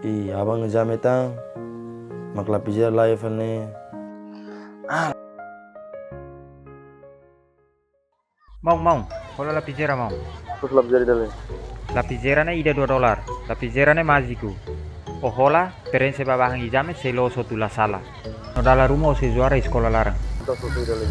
Ih, abang ngejame tang. Maklapija live ane. Mau. Kalau lapizera mau. Terus lapijari dale. Lapizera ne ida $2. Lapizera ne magico. Ohola, perense babang ijame selo sotula sala. No dalla rumah o se juara sekolah larang. Terus susu dale.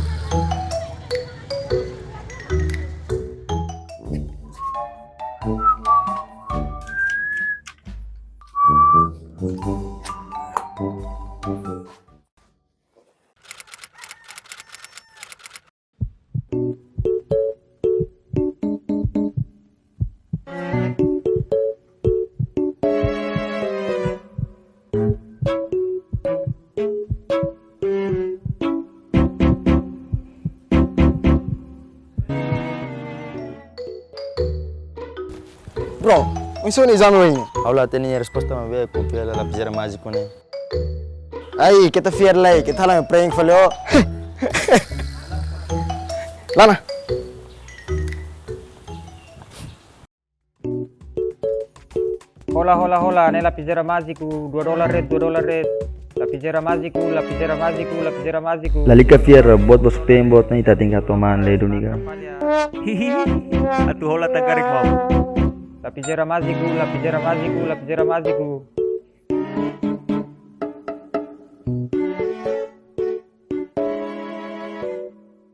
Bro, isso não exame hoje. Aula tenia resposta ma be copia la lapijara mágico ne. Aí, kita fiar lagi, kita lang praying faleo. Lana. Hola, ne lapizera magico, $2 red. Lapizera magico. La liga fier bot bos pem bot na ita tingkat toman le duniga. Hihi, atu hola tagarik mau. Lapizera magico.